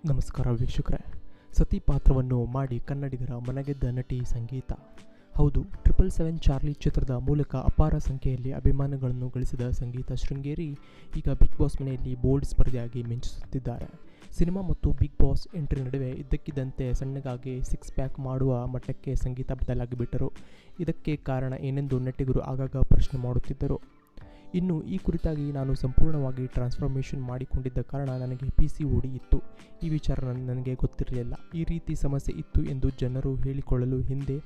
ನಮಸ್ಕಾರ ವೀಕ್ಷಕರೇ. ಸತಿ ಪಾತ್ರವನ್ನು ಮಾಡಿ ಕನ್ನಡಿಗರ ಮನಗೆದ್ದ ನಟಿ ಸಂಗೀತ. ಹೌದು, 777 ಚಾರ್ಲಿ ಚಿತ್ರದ ಮೂಲಕ ಅಪಾರ ಸಂಖ್ಯೆಯಲ್ಲಿ ಅಭಿಮಾನಿಗಳನ್ನು ಗಳಿಸಿದ ಸಂಗೀತ ಶೃಂಗೇರಿ ಈಗ ಬಿಗ್ ಬಾಸ್ ಮನೆಯಲ್ಲಿ ಬೋಲ್ಡ್ ಸ್ಪರ್ಧೆಯಾಗಿ ಮಿಂಚಿಸುತ್ತಿದ್ದಾರೆ. ಸಿನಿಮಾ ಮತ್ತು ಬಿಗ್ ಬಾಸ್ ಎಂಟ್ರಿ ನಡುವೆ ಇದ್ದಕ್ಕಿದ್ದಂತೆ ಸಣ್ಣಗಾಗಿ ಸಿಕ್ಸ್ ಪ್ಯಾಕ್ ಮಾಡುವ ಮಟ್ಟಕ್ಕೆ ಸಂಗೀತ ಬದಲಾಗಿಬಿಟ್ಟರು. ಇದಕ್ಕೆ ಕಾರಣ ಏನೆಂದು ನೆಟ್ಟಿಗರು ಆಗಾಗ ಪ್ರಶ್ನೆ ಮಾಡುತ್ತಿದ್ದರು. ಇನ್ನು ಈ ಕುರಿತಾಗಿ ನಾನು ಸಂಪೂರ್ಣವಾಗಿ ಟ್ರಾನ್ಸ್ಫಾರ್ಮೇಷನ್ ಮಾಡಿಕೊಂಡಿದ್ದ ಕಾರಣ ನನಗೆ PCOD ಇತ್ತು. ಈ ವಿಚಾರ ನನಗೆ ಗೊತ್ತಿರಲಿಲ್ಲ. ಈ ರೀತಿ ಸಮಸ್ಯೆ ಇತ್ತು ಎಂದು ಜನರು ಹೇಳಿಕೊಳ್ಳಲು ಹಿಂದೆ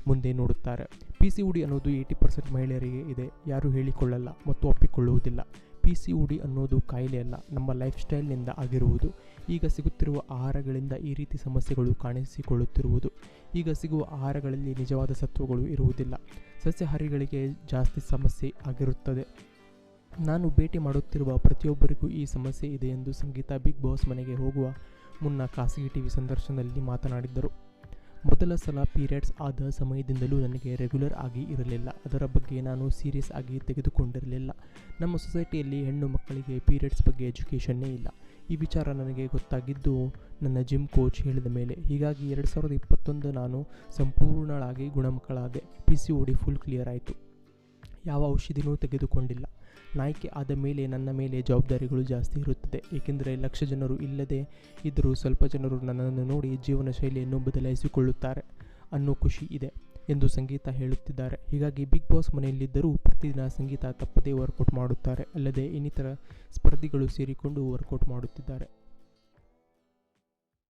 ಮುಂದೆ ನೋಡುತ್ತಾರೆ. PCOD ಅನ್ನೋದು 80% ಮಹಿಳೆಯರಿಗೆ ಇದೆ. ಯಾರೂ ಹೇಳಿಕೊಳ್ಳಲ್ಲ ಮತ್ತು ಒಪ್ಪಿಕೊಳ್ಳುವುದಿಲ್ಲ. PCOD ಅನ್ನೋದು ಕಾಯಿಲೆ ಅಲ್ಲ, ನಮ್ಮ ಲೈಫ್ ಸ್ಟೈಲ್ನಿಂದ ಆಗಿರುವುದು. ಈಗ ಸಿಗುತ್ತಿರುವ ಆಹಾರಗಳಿಂದ ಈ ರೀತಿ ಸಮಸ್ಯೆಗಳು ಕಾಣಿಸಿಕೊಳ್ಳುತ್ತಿರುವುದು. ಈಗ ಸಿಗುವ ಆಹಾರಗಳಲ್ಲಿ ನಿಜವಾದ ಸತ್ವಗಳು ಇರುವುದಿಲ್ಲ. ಸಸ್ಯಾಹಾರಿಗಳಿಗೆ ಜಾಸ್ತಿ ಸಮಸ್ಯೆ ಆಗಿರುತ್ತದೆ. ನಾನು ಭೇಟಿ ಮಾಡುತ್ತಿರುವ ಪ್ರತಿಯೊಬ್ಬರಿಗೂ ಈ ಸಮಸ್ಯೆ ಇದೆ ಎಂದು ಸಂಗೀತ ಬಿಗ್ ಬಾಸ್ ಮನೆಗೆ ಹೋಗುವ ಮುನ್ನ ಖಾಸಗಿ ಟಿವಿ ಸಂದರ್ಶನದಲ್ಲಿ ಮಾತನಾಡಿದ್ದರು. ಮೊದಲ ಸಲ ಪೀರಿಯಡ್ಸ್ ಆದ ಸಮಯದಿಂದಲೂ ನನಗೆ ರೆಗ್ಯುಲರ್ ಆಗಿ ಇರಲಿಲ್ಲ. ಅದರ ಬಗ್ಗೆ ನಾನು ಸೀರಿಯಸ್ ಆಗಿ ತೆಗೆದುಕೊಂಡಿರಲಿಲ್ಲ. ನಮ್ಮ ಸೊಸೈಟಿಯಲ್ಲಿ ಹೆಣ್ಣು ಮಕ್ಕಳಿಗೆ ಪೀರಿಯಡ್ಸ್ ಬಗ್ಗೆ ಎಜುಕೇಷನ್ನೇ ಇಲ್ಲ. ಈ ವಿಚಾರ ನನಗೆ ಗೊತ್ತಾಗಿದ್ದು ನನ್ನ ಜಿಮ್ ಕೋಚ್ ಹೇಳಿದ ಮೇಲೆ. ಹೀಗಾಗಿ 2021 ನಾನು ಸಂಪೂರ್ಣವಾಗಿ ಗುಣಮುಖಳಾದೆ. PCOD ಫುಲ್ ಕ್ಲಿಯರ್ ಆಯಿತು. ಯಾವ ಔಷಧಿನೂ ತೆಗೆದುಕೊಂಡಿಲ್ಲ. ನಾಯಕಿ ಆದ ಮೇಲೆ ನನ್ನ ಮೇಲೆ ಜವಾಬ್ದಾರಿಗಳು ಜಾಸ್ತಿ ಇರುತ್ತದೆ. ಏಕೆಂದರೆ ಲಕ್ಷ ಜನರು ಇಲ್ಲದೇ ಇದ್ದರೂ ಸ್ವಲ್ಪ ಜನರು ನನ್ನನ್ನು ನೋಡಿ ಜೀವನ ಶೈಲಿಯನ್ನು ಬದಲಾಯಿಸಿಕೊಳ್ಳುತ್ತಾರೆ ಅನ್ನೋ ಖುಷಿ ಇದೆ ಎಂದು ಸಂಗೀತ ಹೇಳುತ್ತಿದ್ದಾರೆ. ಹೀಗಾಗಿ ಬಿಗ್ ಬಾಸ್ ಮನೆಯಲ್ಲಿದ್ದರೂ ಪ್ರತಿದಿನ ಸಂಗೀತ ತಪ್ಪದೇ ವರ್ಕೌಟ್ ಮಾಡುತ್ತಾರೆ. ಅಲ್ಲದೆ ಇನ್ನಿತರ ಸ್ಪರ್ಧಿಗಳು ಸೇರಿಕೊಂಡು ವರ್ಕೌಟ್ ಮಾಡುತ್ತಿದ್ದಾರೆ.